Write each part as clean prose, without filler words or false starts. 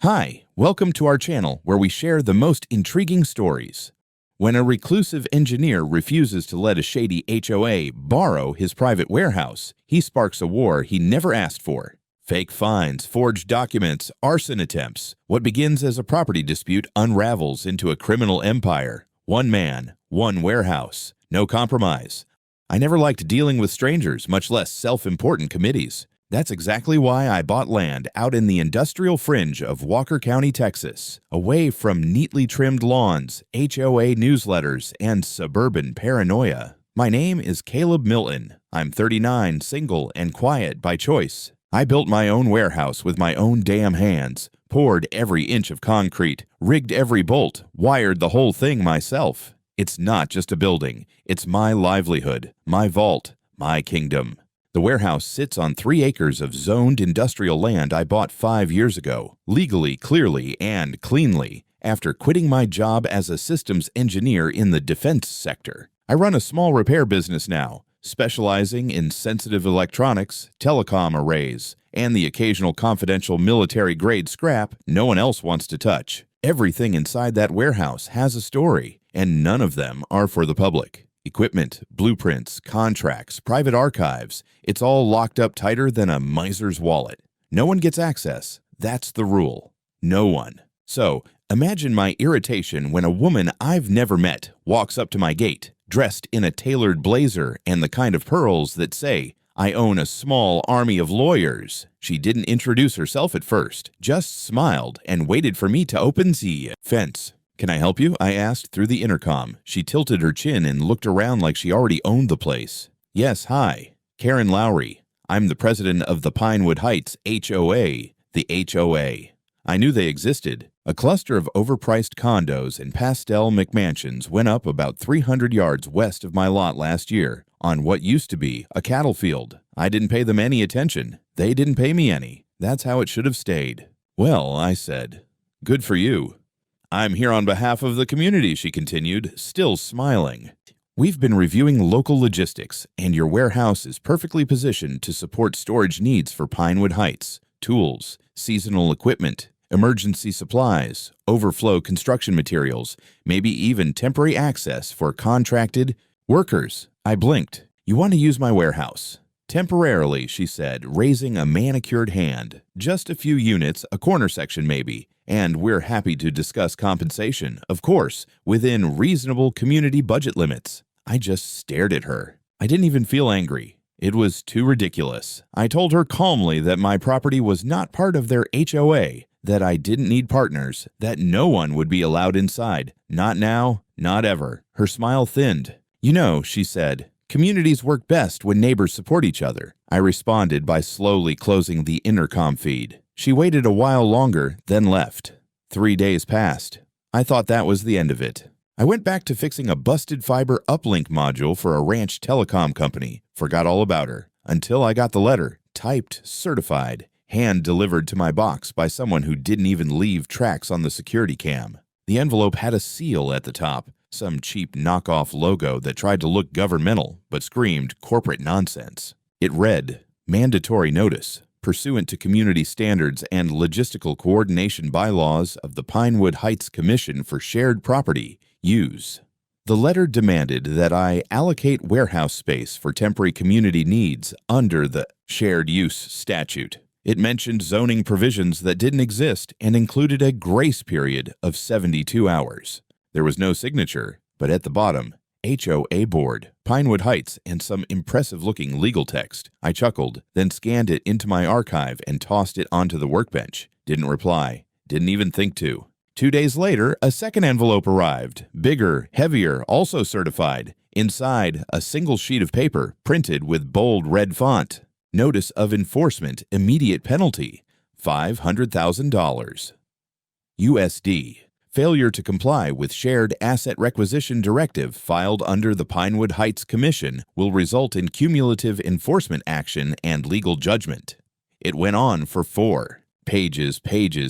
Hi, welcome to our channel where we share the most intriguing stories. When a reclusive engineer refuses to let a shady HOA borrow his private warehouse, he sparks a war he never asked for. Fake fines, forged documents, arson attempts. What begins as a property dispute unravels into a criminal empire. One man, one warehouse, no compromise. I never liked dealing with strangers, much less self-important committees. That's exactly why I bought land out in the industrial fringe of Walker County, Texas, away from neatly trimmed lawns, HOA newsletters, and suburban paranoia. My name is Caleb Milton. I'm 39, single, and quiet by choice. I built my own warehouse with my own damn hands, poured every inch of concrete, rigged every bolt, wired the whole thing myself. It's not just a building. It's my livelihood, my vault, my kingdom. The warehouse sits on 3 acres of zoned industrial land I bought 5 years ago, legally, clearly, and cleanly, after quitting my job as a systems engineer in the defense sector. I run a small repair business now, specializing in sensitive electronics, telecom arrays, and the occasional confidential military-grade scrap no one else wants to touch. Everything inside that warehouse has a story, and none of them are for the public. Equipment, blueprints, contracts, private archives, it's all locked up tighter than a miser's wallet. No one gets access. That's the rule. No one. So, imagine my irritation when a woman I've never met walks up to my gate, dressed in a tailored blazer and the kind of pearls that say, "I own a small army of lawyers." She didn't introduce herself at first, just smiled and waited for me to open the fence. "Can I help you?" I asked through the intercom. She tilted her chin and looked around like she already owned the place. "Yes, hi. Karen Lowry. I'm the president of the Pinewood Heights HOA, the HOA." I knew they existed. A cluster of overpriced condos and pastel McMansions went up about 300 yards west of my lot last year on what used to be a cattle field. I didn't pay them any attention. They didn't pay me any. That's how it should have stayed. "Well," I said, "good for you." "I'm here on behalf of the community," she continued, still smiling. "We've been reviewing local logistics, and your warehouse is perfectly positioned to support storage needs for Pinewood Heights, tools, seasonal equipment, emergency supplies, overflow construction materials, maybe even temporary access for contracted workers." I blinked. "You want to use my warehouse?" "Temporarily," she said, raising a manicured hand. "Just a few units, a corner section maybe. And we're happy to discuss compensation, of course, within reasonable community budget limits." I just stared at her. I didn't even feel angry. It was too ridiculous. I told her calmly that my property was not part of their HOA, that I didn't need partners, that no one would be allowed inside. Not now, not ever. Her smile thinned. "You know," she said, "communities work best when neighbors support each other." I responded by slowly closing the intercom feed. She waited a while longer, then left. 3 days passed. I thought that was the end of it. I went back to fixing a busted fiber uplink module for a ranch telecom company. Forgot all about her. Until I got the letter, typed, certified, hand-delivered to my box by someone who didn't even leave tracks on the security cam. The envelope had a seal at the top, some cheap knockoff logo that tried to look governmental but screamed corporate nonsense. It read, "Mandatory notice. Pursuant to community standards and logistical coordination bylaws of the Pinewood Heights Commission for Shared Property, use." The letter demanded that I allocate warehouse space for temporary community needs under the Shared Use Statute. It mentioned zoning provisions that didn't exist and included a grace period of 72 hours. There was no signature, but at the bottom, HOA Board, Pinewood Heights, and some impressive-looking legal text. I chuckled, then scanned it into my archive and tossed it onto the workbench. Didn't reply. Didn't even think to. 2 days later, a second envelope arrived. Bigger, heavier, also certified. Inside, a single sheet of paper, printed with bold red font. Notice of enforcement, immediate penalty, $500,000. USD. Failure to comply with Shared Asset Requisition Directive filed under the Pinewood Heights Commission will result in cumulative enforcement action and legal judgment. It went on for 4 pages,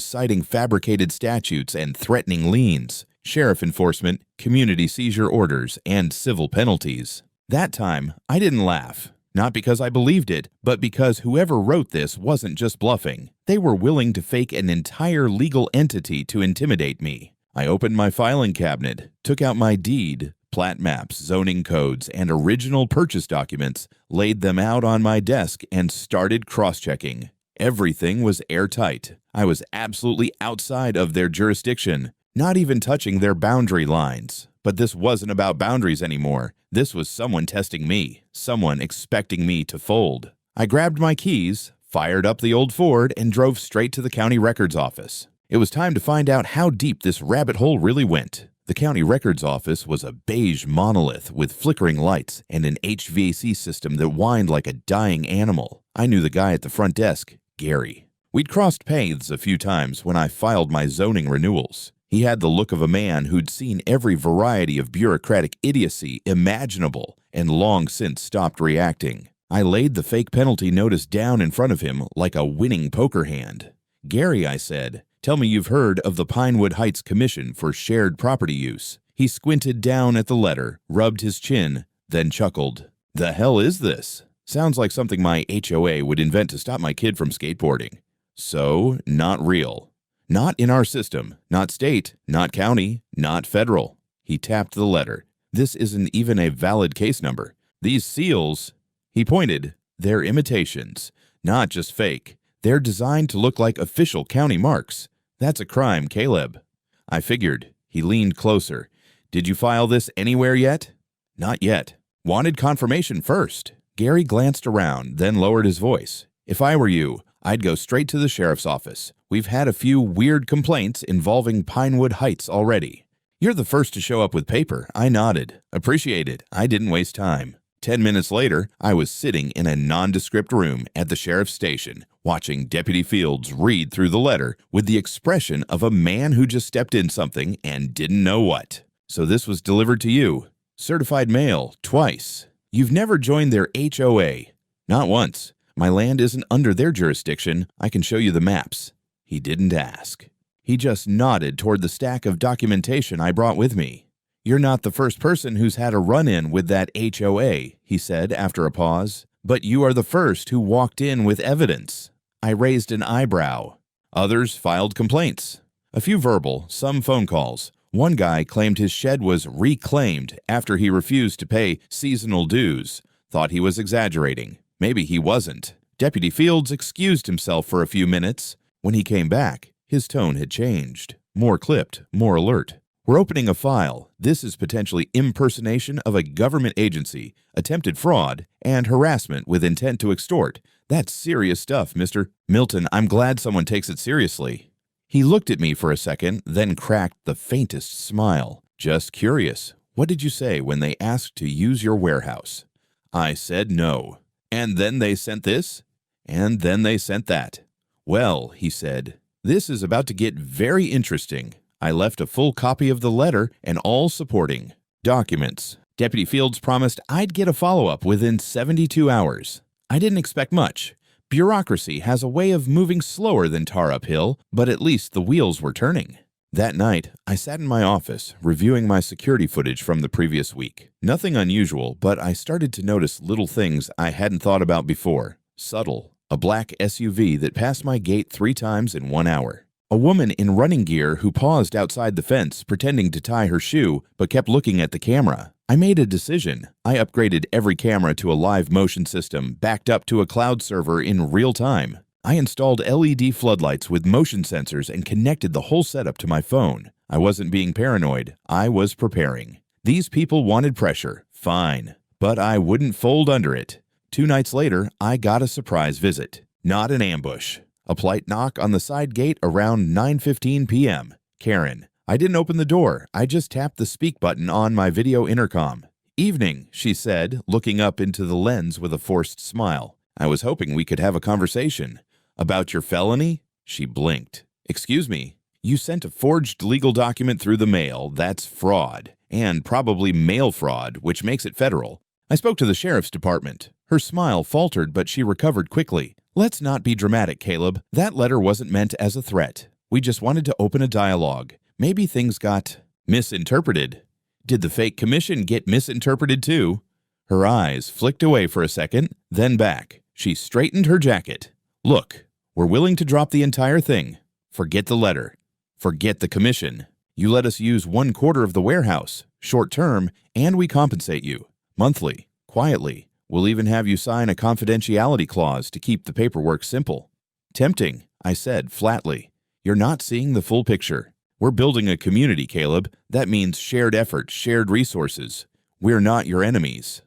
citing fabricated statutes and threatening liens, sheriff enforcement, community seizure orders, and civil penalties. That time, I didn't laugh. Not because I believed it, but because whoever wrote this wasn't just bluffing. They were willing to fake an entire legal entity to intimidate me. I opened my filing cabinet, took out my deed, plat maps, zoning codes, and original purchase documents, laid them out on my desk, and started cross-checking. Everything was airtight. I was absolutely outside of their jurisdiction, not even touching their boundary lines. But this wasn't about boundaries anymore. This was someone testing me, someone expecting me to fold. I grabbed my keys, fired up the old Ford, and drove straight to the county records office. It was time to find out how deep this rabbit hole really went. The county records office was a beige monolith with flickering lights and an HVAC system that whined like a dying animal. I knew the guy at the front desk, Gary. We'd crossed paths a few times when I filed my zoning renewals. He had the look of a man who'd seen every variety of bureaucratic idiocy imaginable and long since stopped reacting. I laid the fake penalty notice down in front of him like a winning poker hand. "Gary," I said, "tell me you've heard of the Pinewood Heights Commission for Shared Property Use." He squinted down at the letter, rubbed his chin, then chuckled. "The hell is this? Sounds like something my HOA would invent to stop my kid from skateboarding. So, not real. Not in our system, not state, not county, not federal." He tapped the letter. "This isn't even a valid case number. These seals," he pointed, "they're imitations, not just fake. They're designed to look like official county marks. That's a crime, Caleb." I figured. He leaned closer. "Did you file this anywhere yet?" "Not yet. Wanted confirmation first." Gary glanced around, then lowered his voice. "If I were you, I'd go straight to the sheriff's office. We've had a few weird complaints involving Pinewood Heights already." "You're the first to show up with paper." I nodded. "Appreciate it. I didn't waste time." 10 minutes later, I was sitting in a nondescript room at the sheriff's station, watching Deputy Fields read through the letter with the expression of a man who just stepped in something and didn't know what. "So this was delivered to you. Certified mail, twice. You've never joined their HOA." "Not once. My land isn't under their jurisdiction. I can show you the maps." He didn't ask. He just nodded toward the stack of documentation I brought with me. "You're not the first person who's had a run-in with that HOA," he said after a pause, "but you are the first who walked in with evidence." I raised an eyebrow. Others filed complaints. A few verbal, some phone calls. One guy claimed his shed was reclaimed after he refused to pay seasonal dues. Thought he was exaggerating. Maybe he wasn't. Deputy Fields excused himself for a few minutes. When he came back, his tone had changed. More clipped, more alert. "We're opening a file. This is potentially impersonation of a government agency, attempted fraud, and harassment with intent to extort. That's serious stuff, Mr. Milton. I'm glad someone takes it seriously." He looked at me for a second, then cracked the faintest smile. "Just curious. What did you say when they asked to use your warehouse?" I said no. "And then they sent this? And then they sent that." "Well," he said, "this is about to get very interesting." I left a full copy of the letter and all supporting documents. Deputy Fields promised I'd get a follow-up within 72 hours. I didn't expect much. Bureaucracy has a way of moving slower than tar uphill, but at least the wheels were turning. That night, I sat in my office, reviewing my security footage from the previous week. Nothing unusual, but I started to notice little things I hadn't thought about before. Subtle. A black SUV that passed my gate 3 times in 1 hour. A woman in running gear who paused outside the fence pretending to tie her shoe but kept looking at the camera. I made a decision. I upgraded every camera to a live motion system backed up to a cloud server in real time. I installed LED floodlights with motion sensors and connected the whole setup to my phone. I wasn't being paranoid. I was preparing. These people wanted pressure. Fine. But I wouldn't fold under it. 2 nights later, I got a surprise visit. Not an ambush. A polite knock on the side gate around 9:15 p.m. "Karen." I didn't open the door. I just tapped the speak button on my video intercom. "Evening," she said, looking up into the lens with a forced smile. "I was hoping we could have a conversation." "About your felony?" She blinked. "Excuse me, you sent a forged legal document through the mail. That's fraud. And probably mail fraud, which makes it federal. I spoke to the sheriff's department." Her smile faltered, but she recovered quickly. "Let's not be dramatic, Caleb. That letter wasn't meant as a threat. We just wanted to open a dialogue. Maybe things got misinterpreted." "Did the fake commission get misinterpreted too?" Her eyes flicked away for a second, then back. She straightened her jacket. "Look, We're willing to drop the entire thing. Forget the letter. Forget the commission. You let us use 1/4 of the warehouse, short term, and we compensate you. Monthly, quietly. We'll even have you sign a confidentiality clause to keep the paperwork simple. Tempting, I said flatly. You're not seeing the full picture. We're building a community, Caleb. That means shared effort, shared resources. We're not your enemies.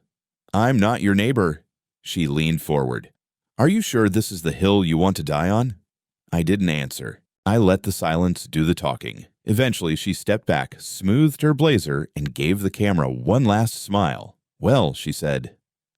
I'm not your neighbor. She leaned forward. Are you sure this is the hill you want to die on? I didn't answer. I let the silence do the talking. Eventually, she stepped back, smoothed her blazer, and gave the camera one last smile. Well, she said.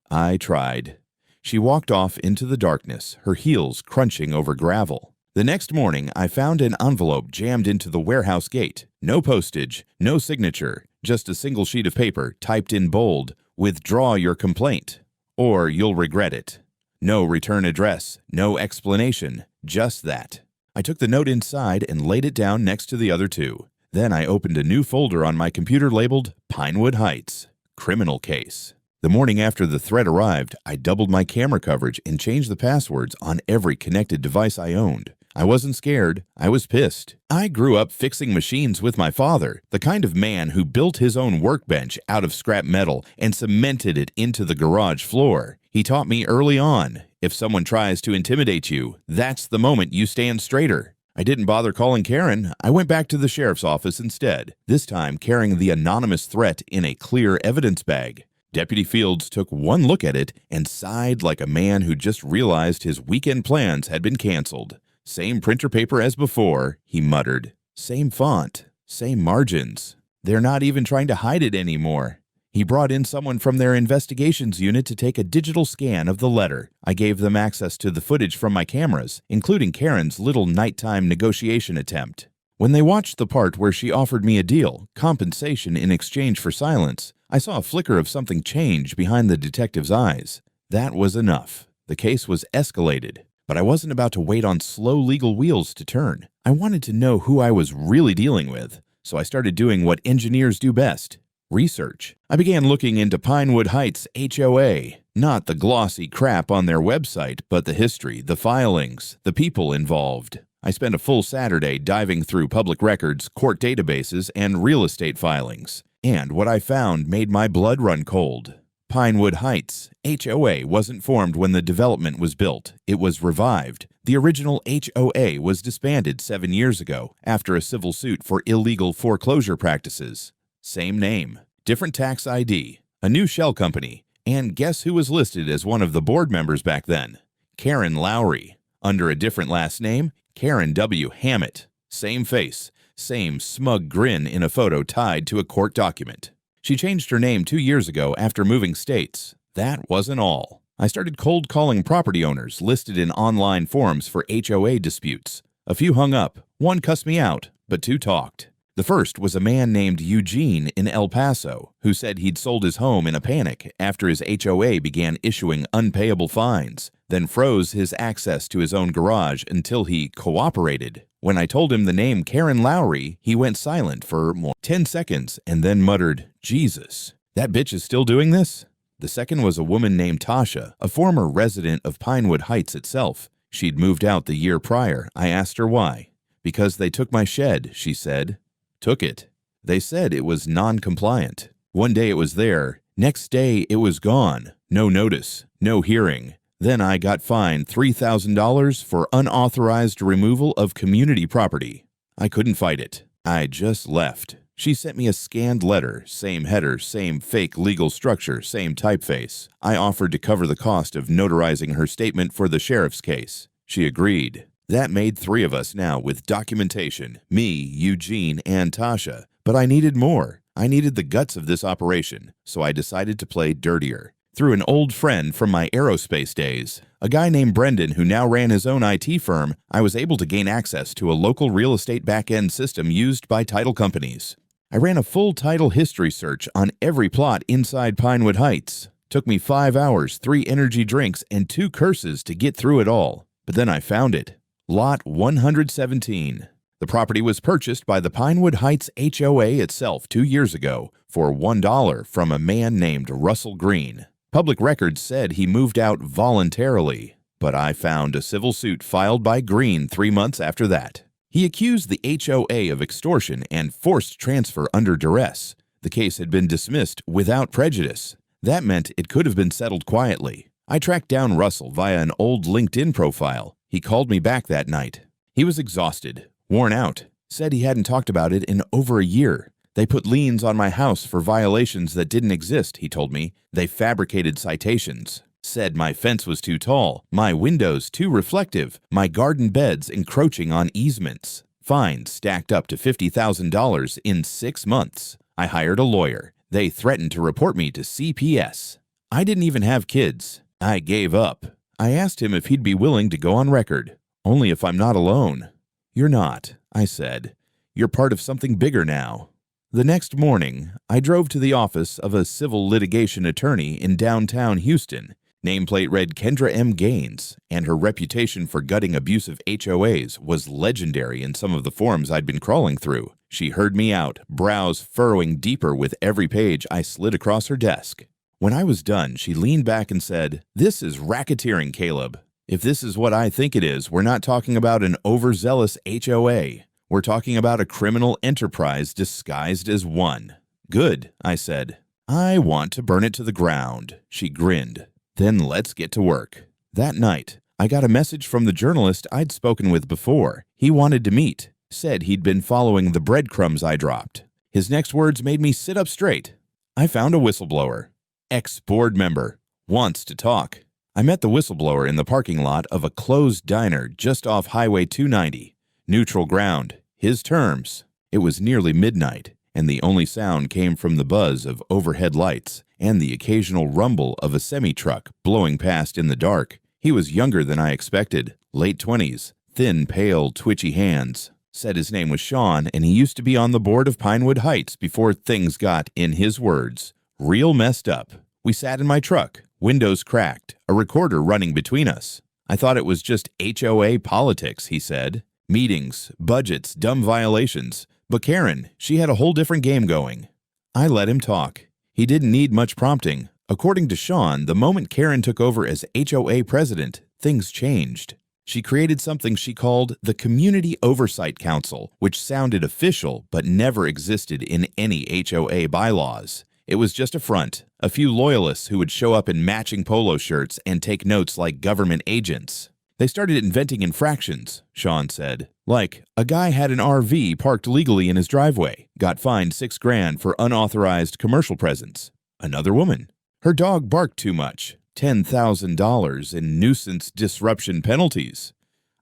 I tried. She walked off into the darkness, her heels crunching over gravel. The next morning, I found an envelope jammed into the warehouse gate. No postage, no signature, just a single sheet of paper typed in bold, "Withdraw your complaint, or you'll regret it." No return address, no explanation, just that. I took the note inside and laid it down next to the other two. Then I opened a new folder on my computer labeled Pinewood Heights, Criminal Case. The morning after the threat arrived, I doubled my camera coverage and changed the passwords on every connected device I owned. I wasn't scared. I was pissed. I grew up fixing machines with my father, the kind of man who built his own workbench out of scrap metal and cemented it into the garage floor. He taught me early on, if someone tries to intimidate you, that's the moment you stand straighter. I didn't bother calling Karen. I went back to the sheriff's office instead, this time carrying the anonymous threat in a clear evidence bag. Deputy Fields took one look at it and sighed like a man who just realized his weekend plans had been canceled. Same printer paper as before, he muttered. Same font, same margins. They're not even trying to hide it anymore. He brought in someone from their investigations unit to take a digital scan of the letter. I gave them access to the footage from my cameras, including Karen's little nighttime negotiation attempt. When they watched the part where she offered me a deal, compensation in exchange for silence, I saw a flicker of something change behind the detective's eyes. That was enough. The case was escalated. But I wasn't about to wait on slow legal wheels to turn. I wanted to know who I was really dealing with, so I started doing what engineers do best: research. I began looking into Pinewood Heights HOA, not the glossy crap on their website, but the history, the filings, the people involved. I spent a full Saturday diving through public records, court databases, and real estate filings. And what I found made my blood run cold. Pinewood Heights HOA wasn't formed when the development was built. It was revived. The original HOA was disbanded 7 years ago after a civil suit for illegal foreclosure practices. Same name, different tax ID, a new shell company, and guess who was listed as one of the board members back then? Karen Lowry. Under a different last name, Karen W. Hammett. Same face, same smug grin in a photo tied to a court document. She changed her name 2 years ago after moving states. That wasn't all. I started cold calling property owners listed in online forums for HOA disputes. A few hung up, one cussed me out, but 2 talked. The first was a man named Eugene in El Paso, who said he'd sold his home in a panic after his HOA began issuing unpayable fines, then froze his access to his own garage until he cooperated. When I told him the name Karen Lowry, he went silent for 10 seconds and then muttered, "Jesus, that bitch is still doing this?" The second was a woman named Tasha, a former resident of Pinewood Heights itself. She'd moved out the year prior. I asked her why. "Because they took my shed," she said. Took it. They said it was non-compliant. One day it was there. Next day it was gone. No notice. No hearing. Then I got fined $3,000 for unauthorized removal of community property. I couldn't fight it. I just left. She sent me a scanned letter, same header, same fake legal structure, same typeface. I offered to cover the cost of notarizing her statement for the sheriff's case. She agreed. That made 3 of us now with documentation, me, Eugene, and Tasha. But I needed more. I needed the guts of this operation, so I decided to play dirtier. Through an old friend from my aerospace days, a guy named Brendan who now ran his own IT firm, I was able to gain access to a local real estate back-end system used by title companies. I ran a full title history search on every plot inside Pinewood Heights. Took me 5 hours, 3 energy drinks, and 2 curses to get through it all. But then I found it. Lot 117. The property was purchased by the Pinewood Heights HOA itself 2 years ago for $1 from a man named Russell Green. Public records said he moved out voluntarily. but I found a civil suit filed by Green 3 months after that. He accused the HOA of extortion and forced transfer under duress. The case had been dismissed without prejudice. That meant it could have been settled quietly. I tracked down Russell via an old LinkedIn profile. He called me back that night. He was exhausted, worn out, said he hadn't talked about it in over a year. They put liens on my house for violations that didn't exist, he told me. They fabricated citations. Said my fence was too tall, my windows too reflective, my garden beds encroaching on easements. Fines stacked up to $50,000 in 6 months. I hired a lawyer. They threatened to report me to CPS. I didn't even have kids. I gave up. I asked him if he'd be willing to go on record. Only if I'm not alone. You're not, I said. You're part of something bigger now. The next morning, I drove to the office of a civil litigation attorney in downtown Houston. Nameplate read Kendra M. Gaines, and her reputation for gutting abusive HOAs was legendary in some of the forums I'd been crawling through. She heard me out, brows furrowing deeper with every page I slid across her desk. When I was done, she leaned back and said, "This is racketeering, Caleb. If this is what I think it is, we're not talking about an overzealous HOA. We're talking about a criminal enterprise disguised as one." "Good," I said. "I want to burn it to the ground," she grinned. "Then let's get to work." That night, I got a message from the journalist I'd spoken with before. He wanted to meet, said he'd been following the breadcrumbs I dropped. His next words made me sit up straight. "I found a whistleblower. Ex-board member. Wants to talk." I met the whistleblower in the parking lot of a closed diner just off Highway 290. Neutral ground. His terms. It was nearly midnight, and the only sound came from the buzz of overhead lights and the occasional rumble of a semi-truck blowing past in the dark. He was younger than I expected, late 20s, thin, pale, twitchy hands. Said his name was Sean, and he used to be on the board of Pinewood Heights before things got, in his words, real messed up. We sat in my truck, windows cracked, a recorder running between us. I thought it was just HOA politics, he said. Meetings, budgets, dumb violations. But Karen, she had a whole different game going. I let him talk. He didn't need much prompting. According to Sean, the moment Karen took over as HOA president, things changed. She created something she called the Community Oversight Council, which sounded official but never existed in any HOA bylaws. It was just a front, a few loyalists who would show up in matching polo shirts and take notes like government agents. They started inventing infractions, Sean said. Like, a guy had an RV parked legally in his driveway, got fined $6,000 for unauthorized commercial presence. Another woman. Her dog barked too much. $10,000 in nuisance disruption penalties.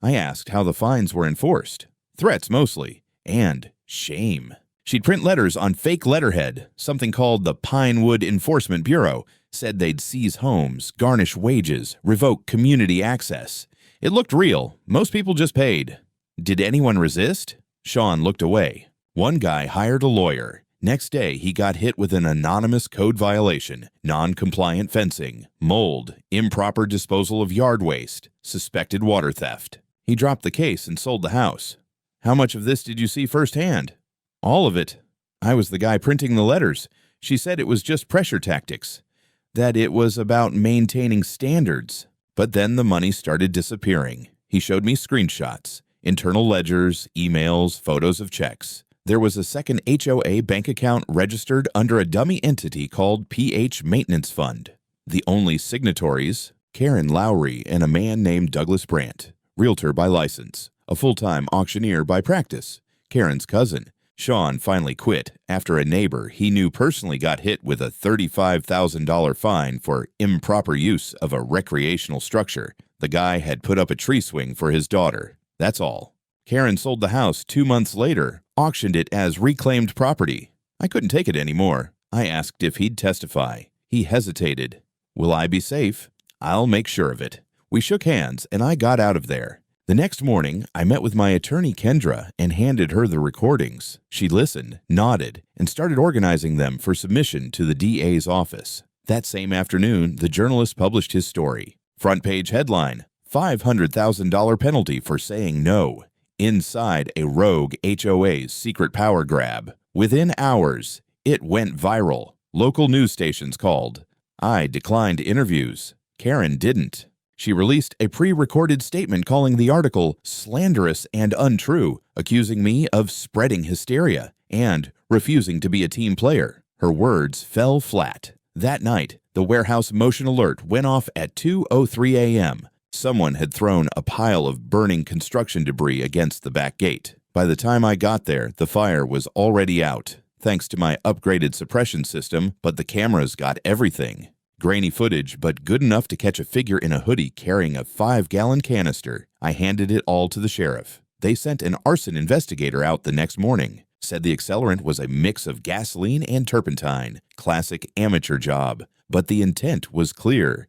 I asked how the fines were enforced. Threats mostly. And shame. She'd print letters on fake letterhead, something called the Pinewood Enforcement Bureau, said they'd seize homes, garnish wages, revoke community access. It looked real. Most people just paid. Did anyone resist? Sean looked away. One guy hired a lawyer. Next day, he got hit with an anonymous code violation, non-compliant fencing, mold, improper disposal of yard waste, suspected water theft. He dropped the case and sold the house. How much of this did you see firsthand? All of it. I was the guy printing the letters. She said it was just pressure tactics, that it was about maintaining standards. But then the money started disappearing. He showed me screenshots, internal ledgers, emails, photos of checks. There was a second HOA bank account registered under a dummy entity called PH Maintenance Fund. The only signatories, Karen Lowry and a man named Douglas Brandt, realtor by license, a full-time auctioneer by practice, Karen's cousin. Sean finally quit after a neighbor he knew personally got hit with a $35,000 fine for improper use of a recreational structure. The guy had put up a tree swing for his daughter. That's all. Karen sold the house 2 months later, auctioned it as reclaimed property. I couldn't take it anymore. I asked if he'd testify. He hesitated. Will I be safe? I'll make sure of it. We shook hands, and I got out of there. The next morning, I met with my attorney Kendra and handed her the recordings. She listened, nodded, and started organizing them for submission to the DA's office. That same afternoon, the journalist published his story. Front page headline, $500,000 penalty for saying no. Inside a rogue HOA's secret power grab. Within hours, it went viral. Local news stations called. I declined interviews. Karen didn't. She released a pre-recorded statement calling the article slanderous and untrue, accusing me of spreading hysteria and refusing to be a team player. Her words fell flat. That night, the warehouse motion alert went off at 2:03 a.m. Someone had thrown a pile of burning construction debris against the back gate. By the time I got there, the fire was already out, thanks to my upgraded suppression system, but the cameras got everything. Grainy footage, but good enough to catch a figure in a hoodie carrying a 5-gallon canister. I handed it all to the sheriff. They sent an arson investigator out the next morning. Said the accelerant was a mix of gasoline and turpentine. Classic amateur job. But the intent was clear.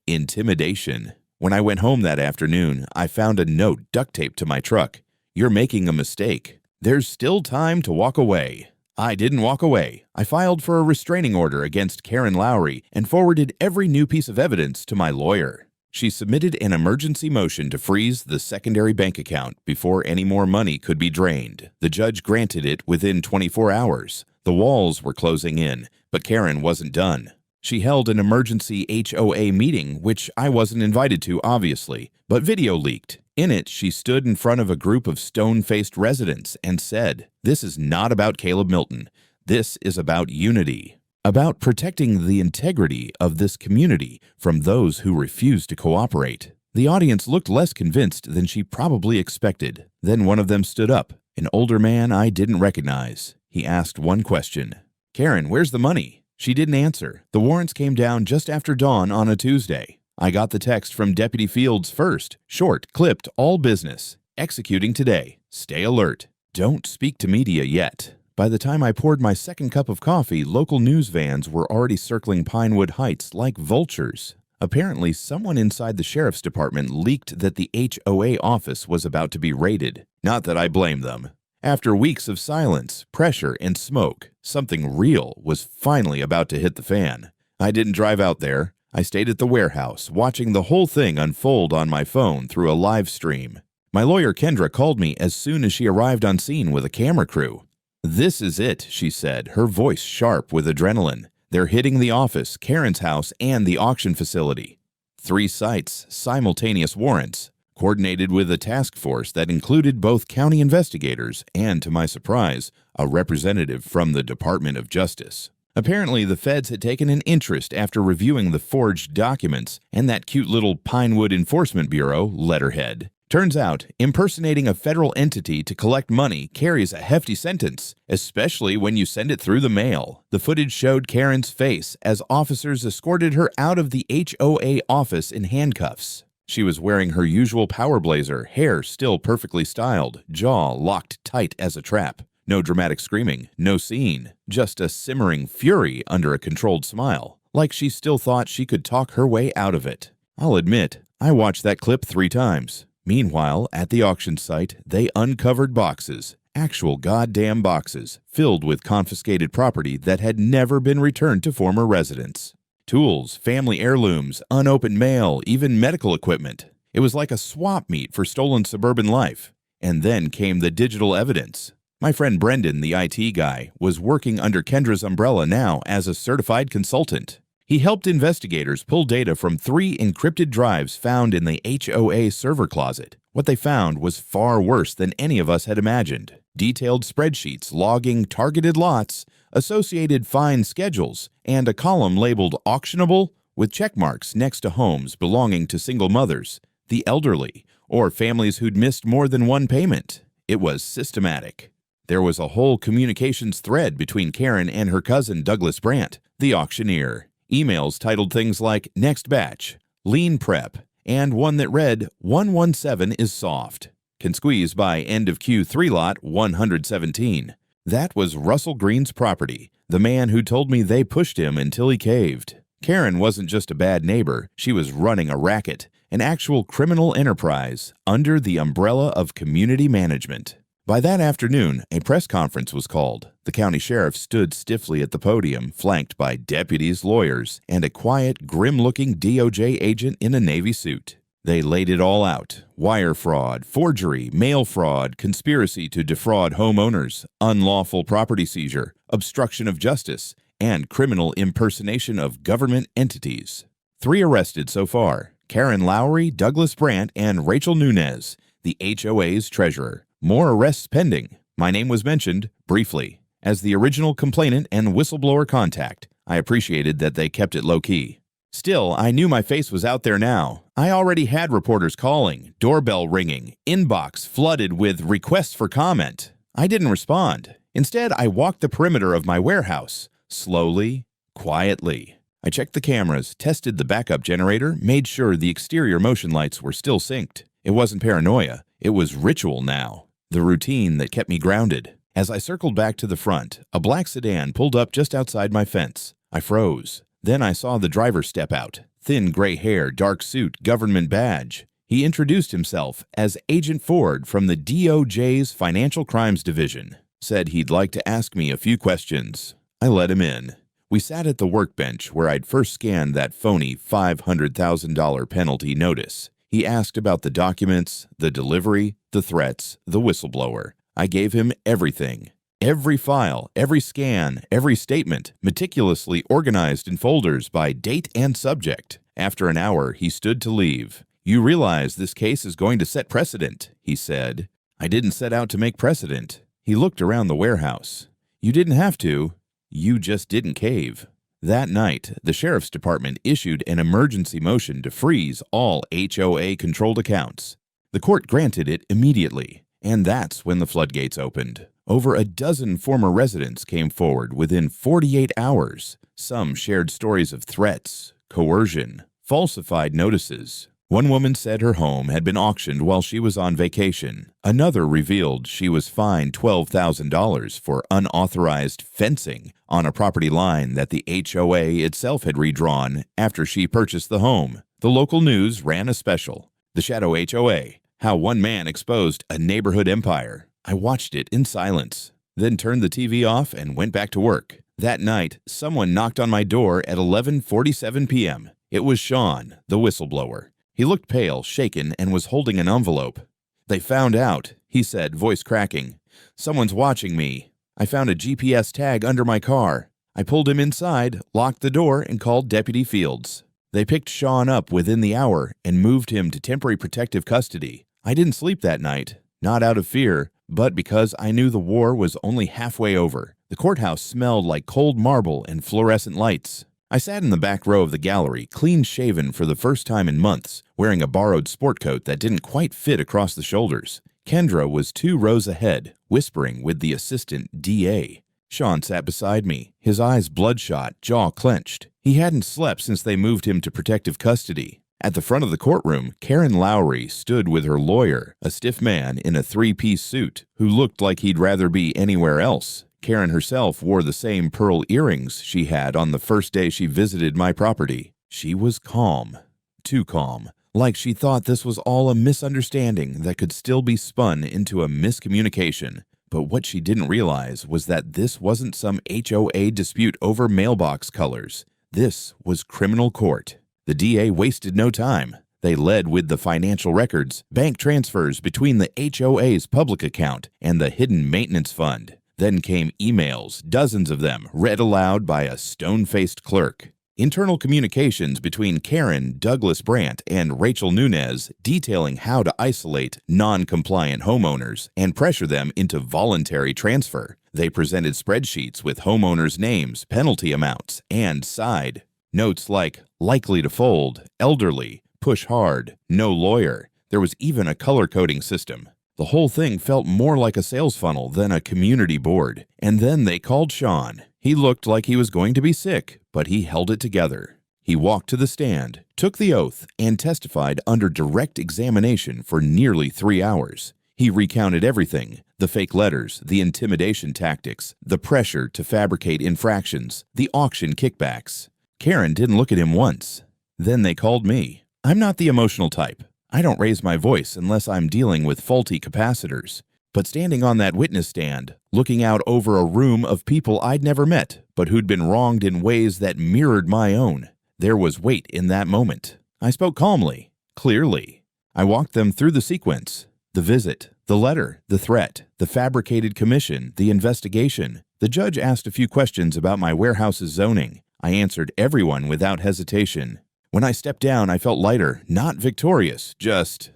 Intimidation. When I went home that afternoon, I found a note duct taped to my truck. You're making a mistake. There's still time to walk away. I didn't walk away. I filed for a restraining order against Karen Lowry and forwarded every new piece of evidence to my lawyer. She submitted an emergency motion to freeze the secondary bank account before any more money could be drained. The judge granted it within 24 hours. The walls were closing in, but Karen wasn't done. She held an emergency HOA meeting, which I wasn't invited to, obviously, but video leaked. In it, she stood in front of a group of stone-faced residents and said, "This is not about Caleb Milton. This is about unity, about protecting the integrity of this community from those who refuse to cooperate." The audience looked less convinced than she probably expected. Then one of them stood up, an older man I didn't recognize. He asked one question. "Karen, where's the money?" She didn't answer. The warrants came down just after dawn on a Tuesday. I got the text from Deputy Fields first. Short, clipped, all business. Executing today. Stay alert. Don't speak to media yet. By the time I poured my second cup of coffee, local news vans were already circling Pinewood Heights like vultures. Apparently, someone inside the sheriff's department leaked that the HOA office was about to be raided. Not that I blame them. After weeks of silence, pressure, and smoke, something real was finally about to hit the fan. I didn't drive out there. I stayed at the warehouse, watching the whole thing unfold on my phone through a live stream. My lawyer Kendra called me as soon as she arrived on scene with a camera crew. "This is it," she said, her voice sharp with adrenaline. "They're hitting the office, Karen's house, and the auction facility. 3 sites, simultaneous warrants, coordinated with a task force that included both county investigators and, to my surprise, a representative from the Department of Justice." Apparently, the feds had taken an interest after reviewing the forged documents and that cute little Pinewood Enforcement Bureau letterhead. Turns out, impersonating a federal entity to collect money carries a hefty sentence, especially when you send it through the mail. The footage showed Karen's face as officers escorted her out of the HOA office in handcuffs. She was wearing her usual power blazer, hair still perfectly styled, jaw locked tight as a trap. No dramatic screaming, no scene, just a simmering fury under a controlled smile, like she still thought she could talk her way out of it. I'll admit, I watched that clip 3 times. Meanwhile, at the auction site, they uncovered boxes, actual goddamn boxes, filled with confiscated property that had never been returned to former residents. Tools, family heirlooms, unopened mail, even medical equipment. It was like a swap meet for stolen suburban life. And then came the digital evidence. My friend Brendan, the IT guy, was working under Kendra's umbrella now as a certified consultant. He helped investigators pull data from 3 encrypted drives found in the HOA server closet. What they found was far worse than any of us had imagined. Detailed spreadsheets logging targeted lots, associated fine schedules, and a column labeled auctionable with check marks next to homes belonging to single mothers, the elderly, or families who'd missed more than one payment. It was systematic. There was a whole communications thread between Karen and her cousin Douglas Brandt, the auctioneer. Emails titled things like "Next Batch," "Lean Prep," and one that read, "117 is soft. Can squeeze by end of Q3 lot 117. That was Russell Green's property, the man who told me they pushed him until he caved. Karen wasn't just a bad neighbor, she was running a racket, an actual criminal enterprise, under the umbrella of community management. By that afternoon, a press conference was called. The county sheriff stood stiffly at the podium, flanked by deputies, lawyers, and a quiet, grim-looking DOJ agent in a Navy suit. They laid it all out: wire fraud, forgery, mail fraud, conspiracy to defraud homeowners, unlawful property seizure, obstruction of justice, and criminal impersonation of government entities. 3 arrested so far. Karen Lowry, Douglas Brandt, and Rachel Nunez, the HOA's treasurer. More arrests pending. My name was mentioned, briefly, as the original complainant and whistleblower contact. I appreciated that they kept it low-key. Still, I knew my face was out there now. I already had reporters calling, doorbell ringing, inbox flooded with requests for comment. I didn't respond. Instead, I walked the perimeter of my warehouse, slowly, quietly. I checked the cameras, tested the backup generator, made sure the exterior motion lights were still synced. It wasn't paranoia. It was ritual now, the routine that kept me grounded. As I circled back to the front, a black sedan pulled up just outside my fence. I froze. Then I saw the driver step out. Thin gray hair, dark suit, government badge. He introduced himself as Agent Ford from the DOJ's Financial Crimes Division. Said he'd like to ask me a few questions. I let him in. We sat at the workbench where I'd first scanned that phony $500,000 penalty notice. He asked about the documents, the delivery, the threats, the whistleblower. I gave him everything. Every file, every scan, every statement, meticulously organized in folders by date and subject. After an hour, he stood to leave. "You realize this case is going to set precedent," he said. I didn't set out to make precedent. He looked around the warehouse. "You didn't have to. You just didn't cave." That night, the Sheriff's Department issued an emergency motion to freeze all HOA-controlled accounts. The court granted it immediately, and that's when the floodgates opened. Over a dozen former residents came forward within 48 hours. Some shared stories of threats, coercion, falsified notices. One woman said her home had been auctioned while she was on vacation. Another revealed she was fined $12,000 for unauthorized fencing on a property line that the HOA itself had redrawn after she purchased the home. The local news ran a special, "The Shadow HOA, How One Man Exposed a Neighborhood Empire." I watched it in silence, then turned the TV off and went back to work. That night, someone knocked on my door at 11:47 p.m. It was Sean, the whistleblower. He looked pale, shaken, and was holding an envelope. "They found out," he said, voice cracking. "Someone's watching me. I found a GPS tag under my car." I pulled him inside, locked the door, and called Deputy Fields. They picked Sean up within the hour and moved him to temporary protective custody. I didn't sleep that night, not out of fear, but because I knew the war was only halfway over. The courthouse smelled like cold marble and fluorescent lights. I sat in the back row of the gallery, clean-shaven for the first time in months, wearing a borrowed sport coat that didn't quite fit across the shoulders. Kendra was 2 rows ahead, whispering with the assistant DA. Sean sat beside me, his eyes bloodshot, jaw clenched. He hadn't slept since they moved him to protective custody. At the front of the courtroom, Karen Lowry stood with her lawyer, a stiff man in a 3-piece suit who looked like he'd rather be anywhere else. Karen herself wore the same pearl earrings she had on the first day she visited my property. She was calm. Too calm. Like she thought this was all a misunderstanding that could still be spun into a miscommunication. But what she didn't realize was that this wasn't some HOA dispute over mailbox colors. This was criminal court. The DA wasted no time. They led with the financial records, bank transfers between the HOA's public account and the hidden maintenance fund. Then came emails, dozens of them, read aloud by a stone-faced clerk. Internal communications between Karen, Douglas Brandt, and Rachel Nunez detailing how to isolate non-compliant homeowners and pressure them into voluntary transfer. They presented spreadsheets with homeowners' names, penalty amounts, and side notes like likely to fold, elderly, push hard, no lawyer. There was even a color-coding system. The whole thing felt more like a sales funnel than a community board. And then they called Sean. He looked like he was going to be sick, but he held it together. He walked to the stand, took the oath, and testified under direct examination for nearly 3 hours. He recounted everything: the fake letters, the intimidation tactics, the pressure to fabricate infractions, the auction kickbacks. Karen didn't look at him once. Then they called me. I'm not the emotional type. I don't raise my voice unless I'm dealing with faulty capacitors. But standing on that witness stand, looking out over a room of people I'd never met, but who'd been wronged in ways that mirrored my own, there was weight in that moment. I spoke calmly, clearly. I walked them through the sequence: the visit, the letter, the threat, the fabricated commission, the investigation. The judge asked a few questions about my warehouse's zoning. I answered everyone without hesitation. When I stepped down, I felt lighter, not victorious, just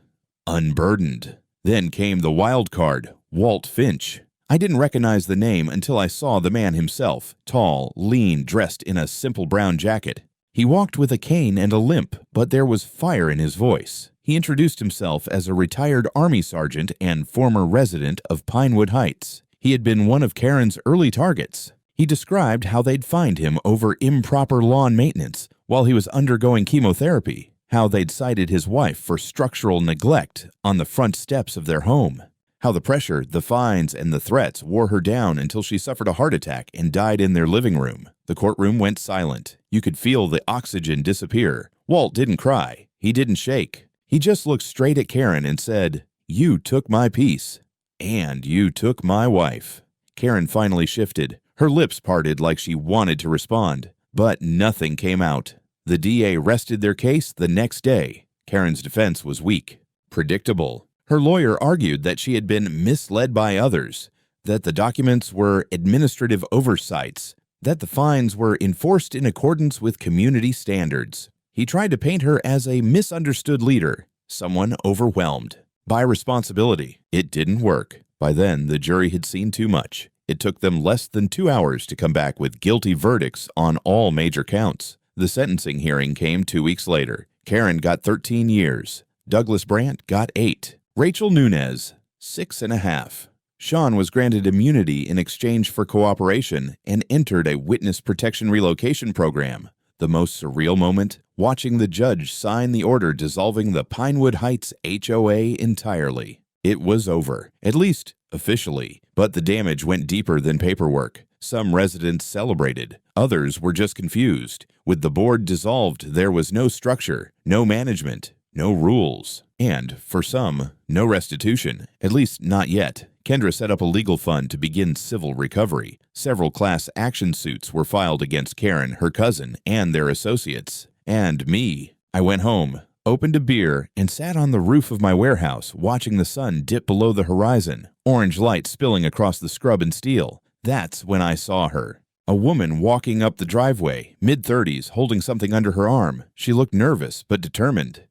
unburdened. Then came the wild card, Walt Finch. I didn't recognize the name until I saw the man himself, tall, lean, dressed in a simple brown jacket. He walked with a cane and a limp, but there was fire in his voice. He introduced himself as a retired Army sergeant and former resident of Pinewood Heights. He had been one of Karen's early targets. He described how they'd fined him over improper lawn maintenance while he was undergoing chemotherapy, how they'd cited his wife for structural neglect on the front steps of their home, how the pressure, the fines, and the threats wore her down until she suffered a heart attack and died in their living room. The courtroom went silent. You could feel the oxygen disappear. Walt didn't cry. He didn't shake. He just looked straight at Karen and said, "You took my peace. And you took my wife." Karen finally shifted. Her lips parted like she wanted to respond, but nothing came out. The DA rested their case the next day. Karen's defense was weak, predictable. Her lawyer argued that she had been misled by others, that the documents were administrative oversights, that the fines were enforced in accordance with community standards. He tried to paint her as a misunderstood leader, someone overwhelmed by responsibility. It didn't work. By then, the jury had seen too much. It took them less than 2 hours to come back with guilty verdicts on all major counts. The sentencing hearing came 2 weeks later. Karen got 13 years. Douglas Brandt got 8. Rachel Nunez, 6.5. Sean was granted immunity in exchange for cooperation and entered a witness protection relocation program. The most surreal moment? Watching the judge sign the order dissolving the Pinewood Heights HOA entirely. It was over, at least officially, but the damage went deeper than paperwork. Some residents celebrated. Others were just confused. With the board dissolved, there was no structure, no management, no rules, and, for some, no restitution, at least not yet. Kendra set up a legal fund to begin civil recovery. Several class action suits were filed against Karen, her cousin, and their associates. And me. I went home, opened a beer, and sat on the roof of my warehouse, watching the sun dip below the horizon, orange light spilling across the scrub and steel. That's when I saw her. A woman walking up the driveway, mid-30s, holding something under her arm. She looked nervous but determined.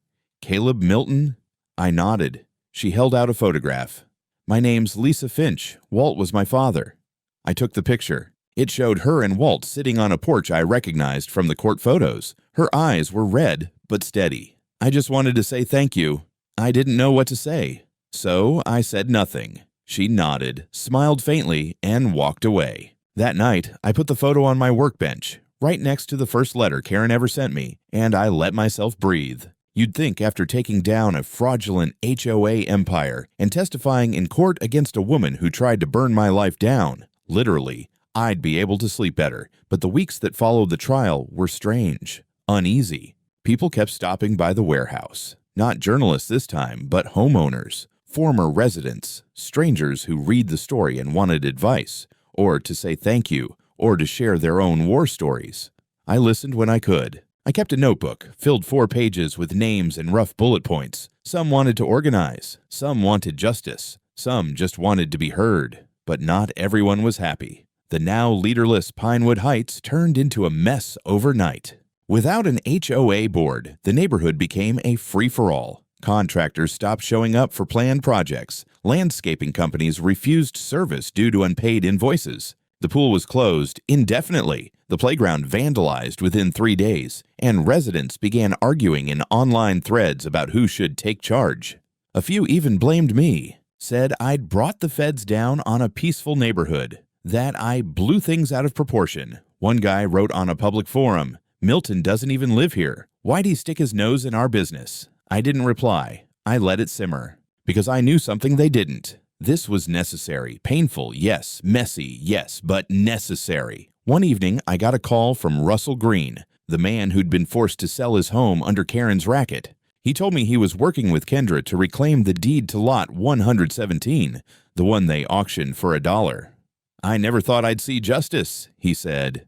"Caleb Milton?" I nodded. She held out a photograph. "My name's Lisa Finch. Walt was my father." I took the picture. It showed her and Walt sitting on a porch I recognized from the court photos. Her eyes were red but steady. I just wanted to say thank you. I didn't know what to say. So I said nothing. She nodded, smiled faintly, and walked away. That night, I put the photo on my workbench, right next to the first letter Karen ever sent me, and I let myself breathe. You'd think after taking down a fraudulent HOA empire and testifying in court against a woman who tried to burn my life down, literally, I'd be able to sleep better. But the weeks that followed the trial were strange, uneasy. People kept stopping by the warehouse. Not journalists this time, but homeowners, former residents, strangers who read the story and wanted advice, or to say thank you, or to share their own war stories. I listened when I could. I kept a notebook, filled 4 pages with names and rough bullet points. Some wanted to organize, some wanted justice, some just wanted to be heard. But not everyone was happy. The now leaderless Pinewood Heights turned into a mess overnight. Without an HOA board, the neighborhood became a free-for-all. Contractors stopped showing up for planned projects. Landscaping companies refused service due to unpaid invoices. The pool was closed indefinitely, the playground vandalized within 3 days, and residents began arguing in online threads about who should take charge. A few even blamed me, said I'd brought the feds down on a peaceful neighborhood, that I blew things out of proportion. One guy wrote on a public forum, "Milton doesn't even live here. Why'd he stick his nose in our business?" I didn't reply. I let it simmer, because I knew something they didn't. This was necessary, painful, yes, messy, yes, but necessary. One evening, I got a call from Russell Green, the man who'd been forced to sell his home under Karen's racket. He told me he was working with Kendra to reclaim the deed to lot 117, the one they auctioned for $1. "I never thought I'd see justice," he said.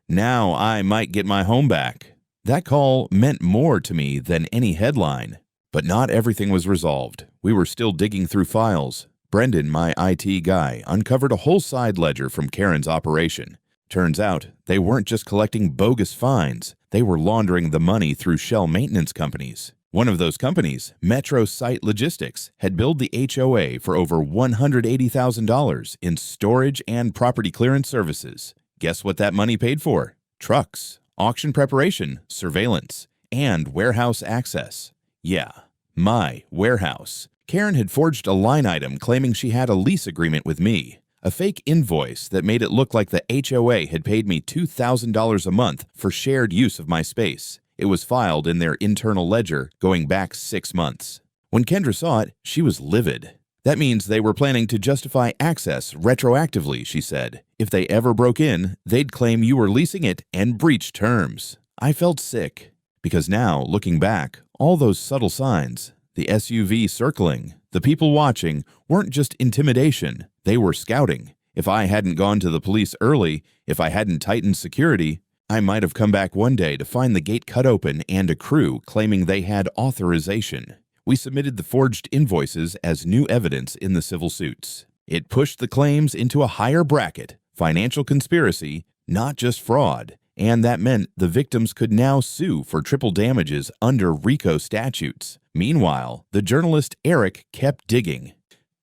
"Now I might get my home back." That call meant more to me than any headline. But not everything was resolved. We were still digging through files. Brendan, my IT guy, uncovered a whole side ledger from Karen's operation. Turns out, they weren't just collecting bogus fines. They were laundering the money through shell maintenance companies. One of those companies, Metro Site Logistics, had billed the HOA for over $180,000 in storage and property clearance services. Guess what that money paid for? Trucks, auction preparation, surveillance, and warehouse access. Yeah, my warehouse. Karen had forged a line item claiming she had a lease agreement with me, a fake invoice that made it look like the HOA had paid me $2,000 a month for shared use of my space. It was filed in their internal ledger going back 6 months. When Kendra saw it, she was livid. That means they were planning to justify access retroactively, she said. If they ever broke in, they'd claim you were leasing it and breach terms. I felt sick, because now, looking back, all those subtle signs, the SUV circling, the people watching, weren't just intimidation, they were scouting. If I hadn't gone to the police early, if I hadn't tightened security, I might have come back one day to find the gate cut open and a crew claiming they had authorization. We submitted the forged invoices as new evidence in the civil suits. It pushed the claims into a higher bracket, financial conspiracy, not just fraud, and that meant the victims could now sue for triple damages under RICO statutes. Meanwhile, the journalist Eric kept digging.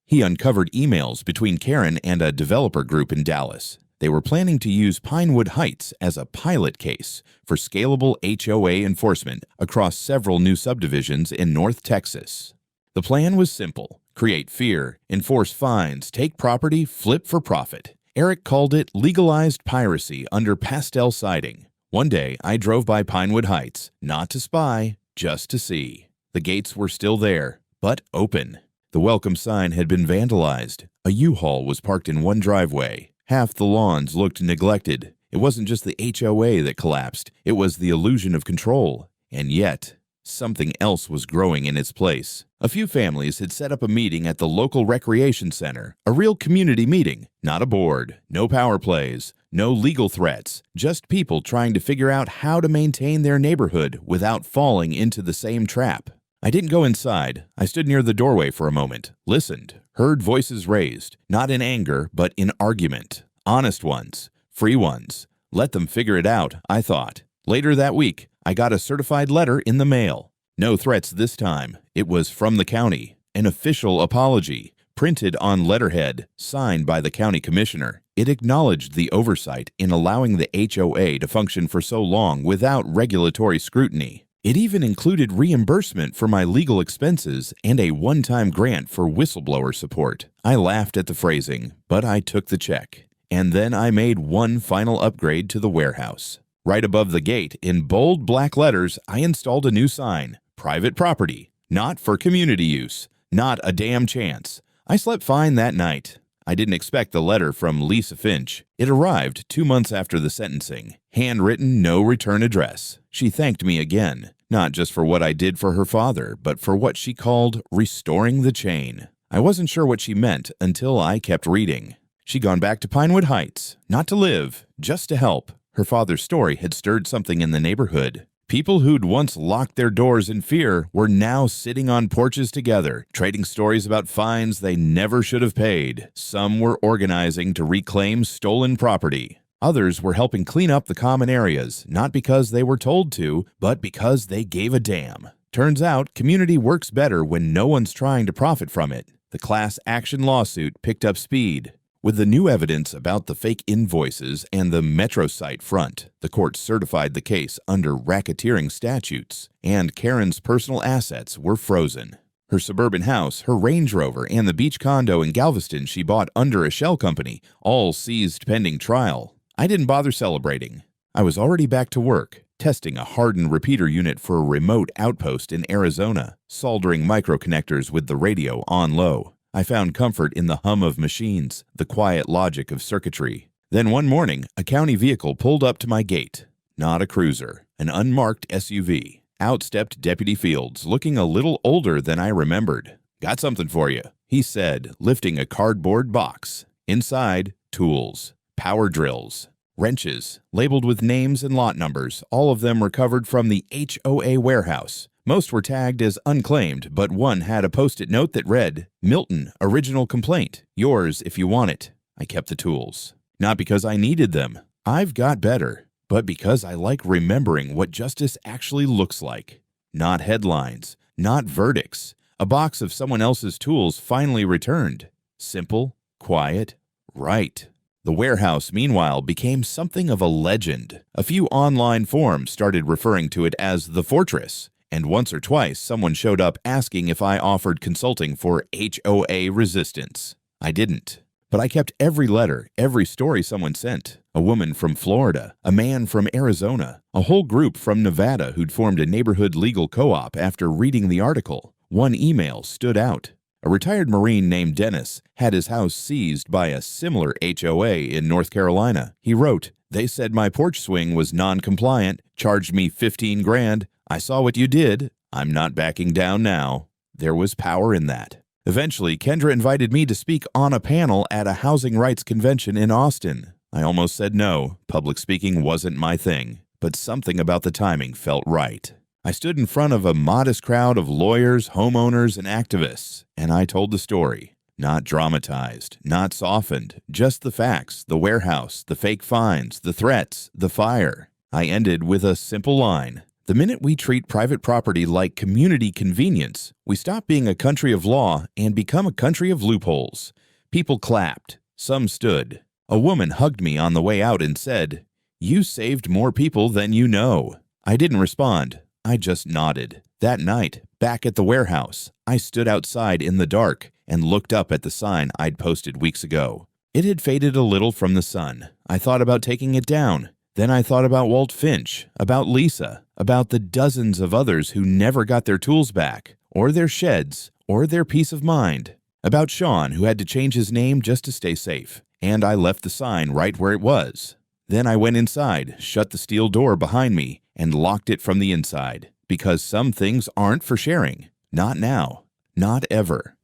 He uncovered emails between Karen and a developer group in Dallas. They were planning to use Pinewood Heights as a pilot case for scalable HOA enforcement across several new subdivisions in North Texas. The plan was simple: create fear, enforce fines, take property, flip for profit. Eric called it legalized piracy under pastel siding. One day, I drove by Pinewood Heights, not to spy, just to see. The gates were still there, but open. The welcome sign had been vandalized. A U-Haul was parked in one driveway. Half the lawns looked neglected. It wasn't just the HOA that collapsed, it was the illusion of control. And yet, something else was growing in its place. A few families had set up a meeting at the local recreation center, a real community meeting, not a board, no power plays, no legal threats, just people trying to figure out how to maintain their neighborhood without falling into the same trap. I didn't go inside. I stood near the doorway for a moment, listened, heard voices raised, not in anger, but in argument. Honest ones, free ones. Let them figure it out, I thought. Later that week, I got a certified letter in the mail. No threats this time. It was from the county. An official apology, printed on letterhead, signed by the county commissioner. It acknowledged the oversight in allowing the HOA to function for so long without regulatory scrutiny. It even included reimbursement for my legal expenses and a one-time grant for whistleblower support. I laughed at the phrasing, but I took the check. And then I made one final upgrade to the warehouse. Right above the gate, in bold black letters, I installed a new sign: private property, not for community use, not a damn chance. I slept fine that night. I didn't expect the letter from Lisa Finch. It arrived 2 months after the sentencing. Handwritten, no return address. She thanked me again, not just for what I did for her father, but for what she called restoring the chain. I wasn't sure what she meant until I kept reading. She'd gone back to Pinewood Heights, not to live, just to help. Her father's story had stirred something in the neighborhood. People who'd once locked their doors in fear were now sitting on porches together, trading stories about fines they never should have paid. Some were organizing to reclaim stolen property. Others were helping clean up the common areas, not because they were told to, but because they gave a damn. Turns out, community works better when no one's trying to profit from it. The class action lawsuit picked up speed. With the new evidence about the fake invoices and the Metro site front, the court certified the case under racketeering statutes, and Karen's personal assets were frozen. Her suburban house, her Range Rover, and the beach condo in Galveston she bought under a shell company, all seized pending trial. I didn't bother celebrating. I was already back to work, testing a hardened repeater unit for a remote outpost in Arizona, soldering microconnectors with the radio on low. I found comfort in the hum of machines, the quiet logic of circuitry. Then one morning, a county vehicle pulled up to my gate. Not a cruiser, an unmarked SUV. Out stepped Deputy Fields, looking a little older than I remembered. "Got something for you," he said, lifting a cardboard box. Inside, tools, power drills, wrenches, labeled with names and lot numbers, all of them recovered from the HOA warehouse. Most were tagged as unclaimed, but one had a post-it note that read, "Milton, original complaint. Yours if you want it." I kept the tools. Not because I needed them. I've got better. but because I like remembering what justice actually looks like. Not headlines, not verdicts. A box of someone else's tools finally returned. Simple, quiet, right. The warehouse, meanwhile, became something of a legend. A few online forums started referring to it as the Fortress, and once or twice someone showed up asking if I offered consulting for HOA resistance. I didn't. But I kept every letter, every story someone sent. A woman from Florida, a man from Arizona, a whole group from Nevada who'd formed a neighborhood legal co-op after reading the article. One email stood out. A retired Marine named Dennis had his house seized by a similar HOA in North Carolina. He wrote, "They said my porch swing was non-compliant, charged me 15 grand. I saw what you did. I'm not backing down now." There was power in that. Eventually, Kendra invited me to speak on a panel at a housing rights convention in Austin. I almost said no. Public speaking wasn't my thing, but something about the timing felt right. I stood in front of a modest crowd of lawyers, homeowners, and activists, and I told the story. Not dramatized, not softened, just the facts, the warehouse, the fake fines, the threats, the fire. I ended with a simple line. The minute we treat private property like community convenience, we stop being a country of law and become a country of loopholes. People clapped. Some stood. A woman hugged me on the way out and said, "You saved more people than you know." I didn't respond. I just nodded. That night, back at the warehouse, I stood outside in the dark and looked up at the sign I'd posted weeks ago. It had faded a little from the sun. I thought about taking it down. Then I thought about Walt Finch, about Lisa, about the dozens of others who never got their tools back, or their sheds, or their peace of mind, about Sean who had to change his name just to stay safe, and I left the sign right where it was. Then I went inside, shut the steel door behind me, and locked it from the inside, because some things aren't for sharing. Not now. Not ever.